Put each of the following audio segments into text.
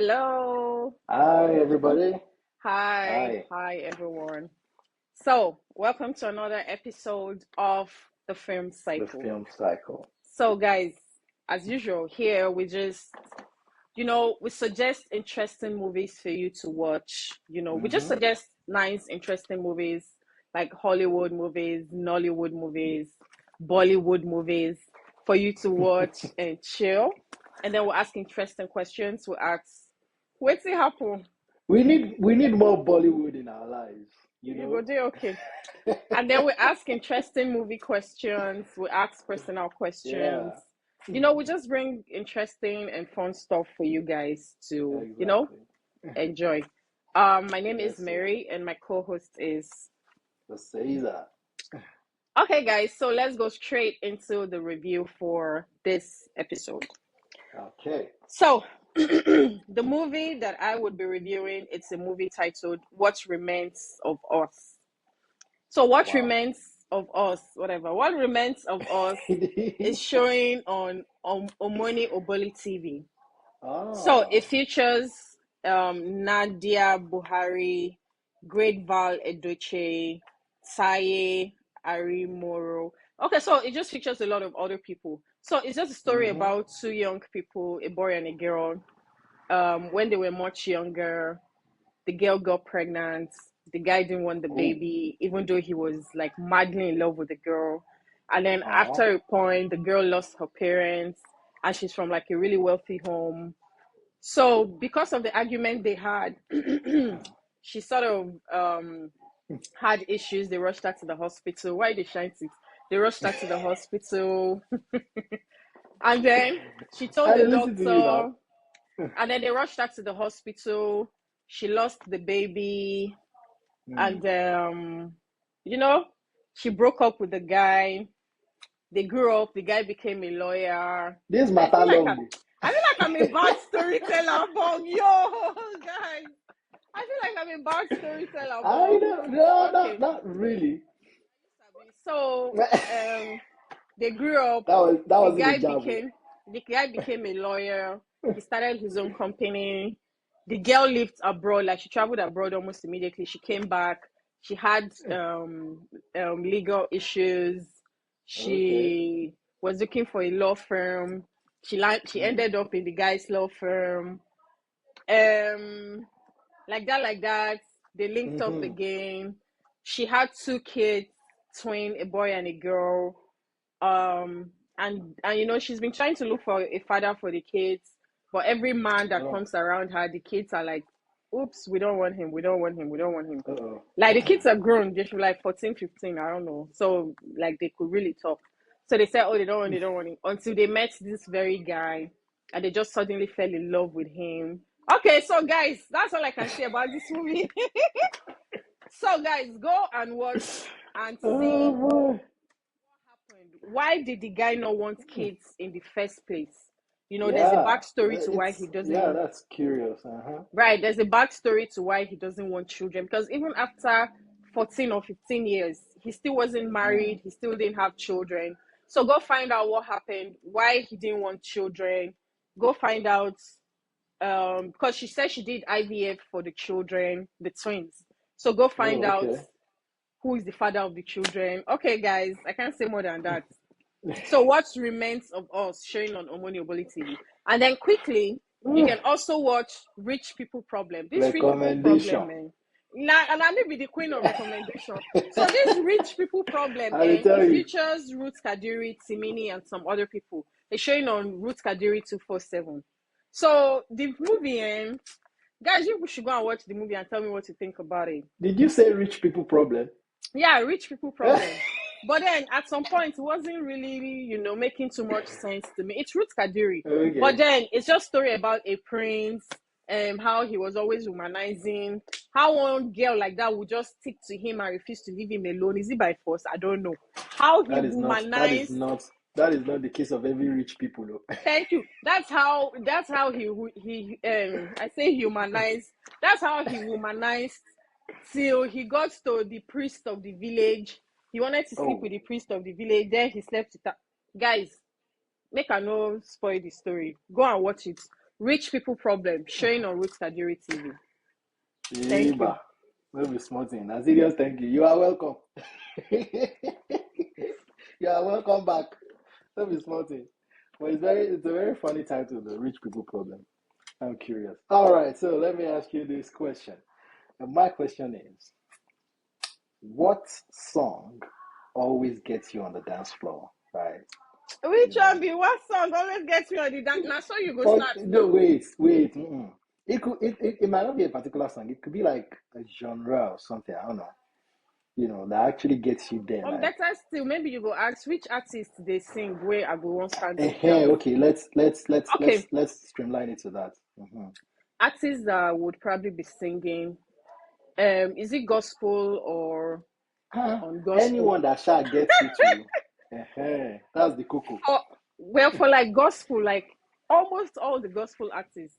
Hello. Hi, everybody. Hi. Hi, Hi, everyone. So, welcome to another episode of the Film the Cycle. film cycle. So, guys, as usual, here we just, we suggest interesting movies for you to watch. We just Mm-hmm. suggest nice, interesting movies like Hollywood movies, Nollywood movies, Bollywood movies for you to watch and chill. And then we'll ask interesting questions. We'll ask, what's it happen? We need more Bollywood in our lives, you You go know? there, okay. And then we ask interesting movie questions. We ask personal questions. Yeah, We just bring interesting and fun stuff for you guys to, exactly. enjoy. My name is Yes, sir. Mary, and my co-host is. The Caesar. Okay, guys. So let's go straight into the review for this episode. Okay. So, the movie that I would be reviewing, it's a movie titled "What Remains of Us." So what Wow. remains of us, whatever. What remains of us is showing on Omoni Oboli TV. So Ah. it features Nadia Buhari, Great Val Edoche, Taye Arimoro. Okay, so it just features a lot of other people. So it's just a story Mm-hmm. about two young people, a boy and a girl. When they were much younger, the girl got pregnant. The guy didn't want the Oh. baby, even though he was like madly in love with the girl. And then Oh. after a point, the girl lost her parents, and she's from like a really wealthy home. So because of the argument they had, she sort of had issues. They rushed her to the hospital. Why they shine it? They rushed her to the hospital, and then she told I the didn't listen to you now. doctor. And then they rushed her to the hospital. She lost the baby, Hmm. and you know, she broke up with the guy. They grew up. The guy became a lawyer. This I matter feel like long. I feel like I'm a bad storyteller, but yo, guys, I feel like I'm a bad storyteller, I but don't no, okay. not really. So, um, they grew up. That The wasn't a guy job. became the guy became a lawyer. He started his own company. The girl lived abroad, like she traveled abroad almost immediately. She came back. She had legal issues. Okay. She was looking for a law firm. She Mm-hmm. ended up in the guy's law firm. Um, like that. They linked up Mm-hmm. again. She had two kids, twin, a boy and a girl. And she's been trying to look for a father for the kids, but every man that Oh. comes around her, the kids are like, oops, we don't want him, we don't want him, we don't want him. Uh-oh. Like the kids are grown, they should be like 14, 15, I don't know, so like they could really talk. So they said, oh, they don't want him, until they met this very guy, and they just suddenly fell in love with him. Okay, so guys, that's all I can say about this movie. So guys, go and watch and Oh see boy. happened. Why did the guy not want kids in the first place? There's a Yeah. backstory to why he Yeah, doesn't. that's curious. Uh-huh. Right, there's a backstory to why he doesn't want children. Because even after 14 or 15 years, he still wasn't Mm. married. He still didn't have children. So go find out what happened, why he didn't want children. Go find out. Because she said she did IVF for the children, the twins. So go find Oh, out okay. who is the father of the children. Okay, guys, I can't say more than that. So what remains of us showing on Omoni Oboli TV. And then quickly, you can also watch Rich People Problem. This Rich People Recommendation. Problem, man. Now, and I may be the queen of recommendation. So this Rich People Problem, I will tell it you. features Ruth Kadiri, Timini, and some other people. It's showing on Ruth Kadiri 247. So the movie, guys, you should go and watch the movie and tell me what you think about it. Did you say rich people problem? Yeah, rich people problem. But then at some point, it wasn't really, making too much sense to me. It's Ruth Kadiri. But Okay. then it's just story about a prince, how he was always humanizing, how one girl like that would just stick to him and refuse to leave him alone. Is it by force? I don't know. How he That is not that is humanized. not that is not the case of every rich people though. Thank you. That's how he I say humanized. That's how he humanized till he got to the priest of the village. He wanted to sleep Oh. with the priest of the village. Then he slept with her. Guys, make I no spoil the story. Go and watch it. Rich people problem showing on Root Kadiri TV. Thank you. Eba. Maybe small thing. A serious thank you. You are welcome. You are welcome back. Maybe small thing. But it's a very funny title, the rich people problem. I'm curious. All right, so let me ask you this question. And my question is, what song always gets you on the dance floor, right? Which You know. one be what song always gets me on the dance? Now, so you go Oh start no, now. wait. Mm-mm. It might not be a particular song. It could be like a genre or something. I don't know. That actually gets you there. Like, Better still, maybe you go ask which artist they sing where I go one stand up dance. okay, Okay, let's streamline it to that. artists that would probably be singing. Is it gospel or ungospel? Anyone that shall gets you to, that's the cocoa. Oh, well, for like gospel, like almost all the gospel artists,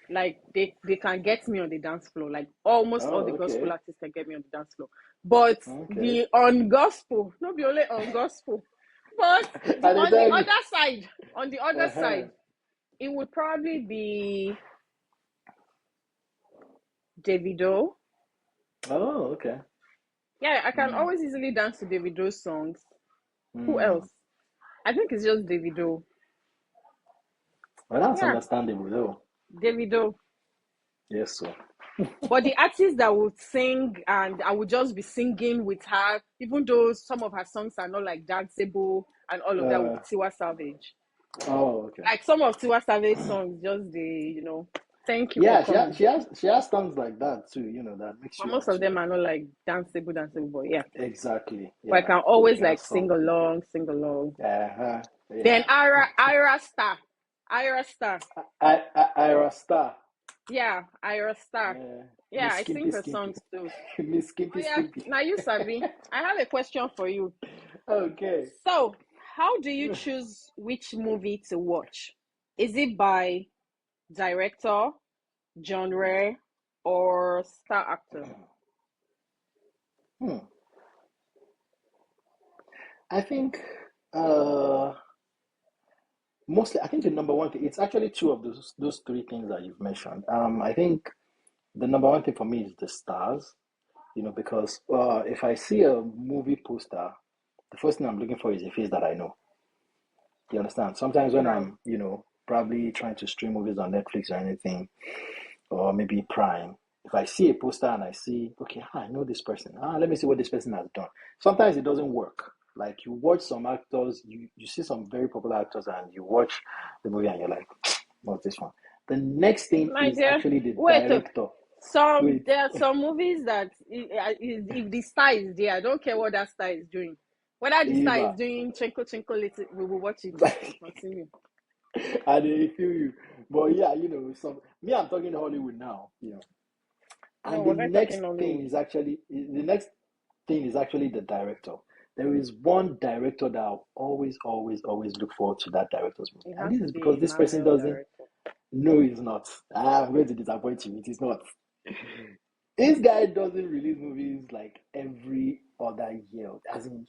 like they can get me on the dance floor. Like almost all Oh, the gospel okay, artists can get me on the dance floor. But okay. the on gospel, not be only on gospel, but the And they on the tell you, other uh-huh. side, it would probably be Davido. Oh, okay. Yeah, I can Mm, always easily dance to Davido's songs. Who mm. else? I think it's just Davido. Well, that's Yeah, understandable, though. Davido. Yes, so. But the artist that would sing and I would just be singing with her, even though some of her songs are not like danceable and all of that, would Uh, be Tiwa Savage. oh, okay. Like some of Tiwa Savage songs, just thank you for Yeah, coming. she has songs like that too. That makes But you most want of to. them are not like danceable, but yeah. Exactly. But I Yeah. can So always she has like some. sing along. Uh-huh. Then Yeah. Ira Star. Ira Star. Yeah, Ira Star. Yeah, Miss I sing Skimpy her Skimpy. songs too. Miss Oh Skimpy yeah, Skimpy. now you Sabi. I have a question for you. Okay. So, how do you choose which movie to watch? Is it by director, genre, or star actor? Hmm. I think uh mostly I think the number one thing it's actually two of those three things that you've mentioned. I think the number one thing for me is the stars, because if I see a movie poster, the first thing I'm looking for is a face that I know. You understand? Sometimes when Right. I'm, probably trying to stream movies on Netflix or anything, or maybe Prime, if I see a poster and I see, okay, I know this person. Let me see what this person has done. Sometimes it doesn't work. Like you watch some actors, you see some very popular actors, and you watch the movie and you're like, what's this one? The next thing My is dear, actually the wait. director. Wait, There are some movies that if the star is there, I don't care what that star is doing. Whether the star is Eva. doing twinkle twinkle little, we will watch it. Continue. I didn't feel you. But yeah, I'm talking Hollywood now, No, And was I talking Nollywood? the next thing is actually the director. There is one director that I'll always, always, always look forward to that director's movie. It And has this to is be because a this person Marvel doesn't director. no, it's not. I'm going to disappoint you. It is not. This guy doesn't release movies like every other year. As in,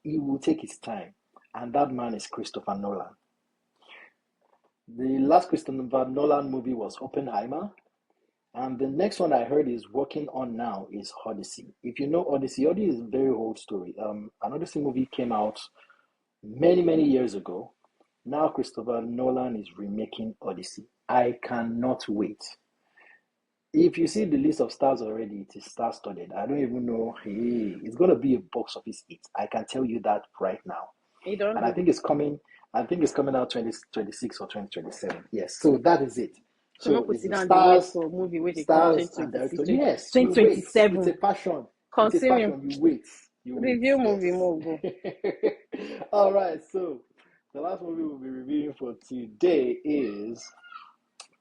he will take his time. And that man is Christopher Nolan. The last Christopher Nolan movie was Oppenheimer. And the next one I heard is working on now is Odyssey. If you know Odyssey, Odyssey is a very old story. An Odyssey movie came out many, many years ago. Now Christopher Nolan is remaking Odyssey. I cannot wait. If you see the list of stars already, it is star-studded. I don't even know. Hey, it's going to be a box office hit. I can tell you that right now. He don't And I do. think it's coming. I think it's coming out 2026 or 2027. Yes. So that is it. So make So we it's sit the down the wait stars, for a movie where they come stars and 2026, director. Yes, you wait with 2027. a passion. With a Continue. passion, you wait. You wait. Review movie Yes. more go. All right. So the last movie we'll be reviewing for today is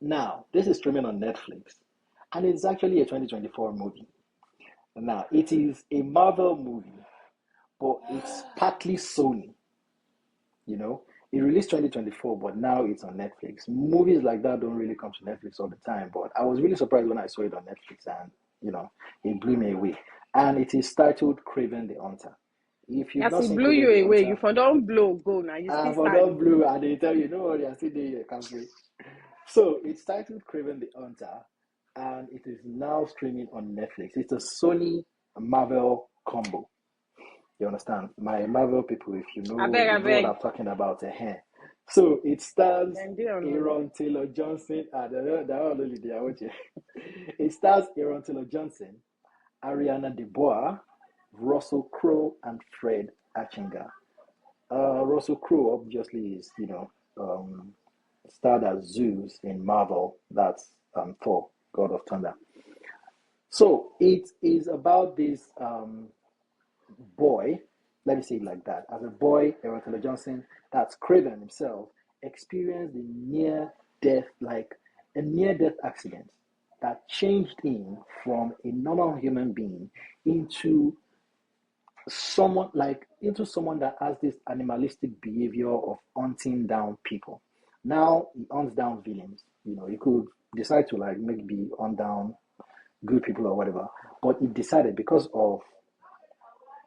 now. This is streaming on Netflix, and it's actually a 2024 movie. Now it is a Marvel movie, but it's partly Sony. You know, it released 2024, but now it's on Netflix. Movies like that don't really come to Netflix all the time, but I was really surprised when I saw it on Netflix, and it blew me away. And it is titled Craven the Hunter. If you've As not he seen blew Craven you the away, you Hunter, for don't blow go now. You still for stand. don't blue, and they tell you, no worry, I still there, can't wait. So it's titled Craven the Hunter, and it is now streaming on Netflix. It's a Sony Marvel combo. You understand? My Marvel people, if I you know what beg. I'm talking about. So it stars Then do on me. Aaron Taylor Johnson. It stars Aaron Taylor Johnson, Ariana DeBoer, Russell Crowe, and Fred Achinga. Russell Crowe obviously is, starred as Zeus in Marvel. That's Thor, God of Thunder. So it is about this boy, let me say it like that. As a boy, Aaron Taylor Johnson, that's Craven himself, experienced a near death accident that changed him from a normal human being into someone that has this animalistic behavior of hunting down people. Now he hunts down villains. He could decide to like maybe hunt down good people or whatever, but he decided because of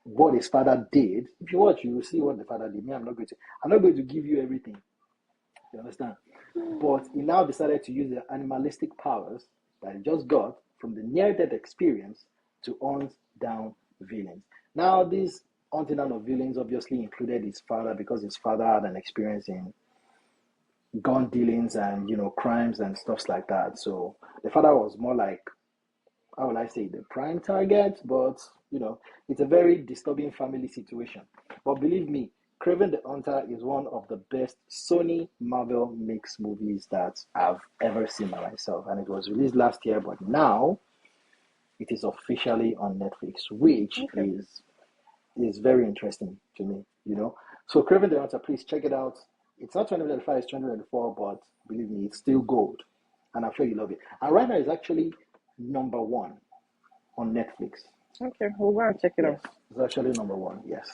what his father did. If you watch, you will see what the father did. Me, I'm not going to give you everything. You understand? But he now decided to use the animalistic powers that he just got from the near-death experience to hunt down villains. Now, this hunting down of villains obviously included his father because his father had an experience in gun dealings and crimes and stuff like that. So the father was more like, how will I say, the prime target, but it's a very disturbing family situation. But believe me, Craven the Hunter is one of the best Sony Marvel mix movies that I've ever seen by myself. And it was released last year, but now it is officially on Netflix, which Okay. is very interesting to me. So Craven the Hunter, please check it out. It's not 2025, it's 2024, but believe me, it's still gold. And I'm sure you love it. And right now it's actually number one on Netflix. Okay. We'll go and check it Yes, out. it's actually number one. Yes.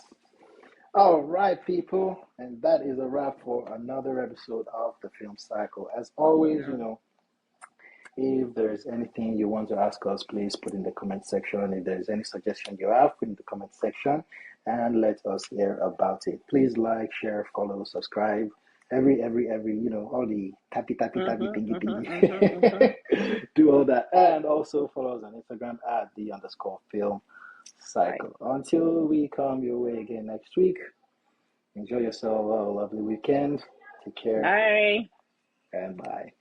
All right, people, and that is a wrap for another episode of the Film Cycle. As always, Yeah. if there's anything you want to ask us, please put in the comment section. If there's any suggestion you have, put in the comment section and let us hear about it. Please like, share, follow, subscribe. Every, all the tappy, pingy, pingy. Do all that. And also follow us on Instagram at _film Bye. cycle. Until we come your way again next week, enjoy yourself. Have a lovely weekend. Take care Bye. and bye.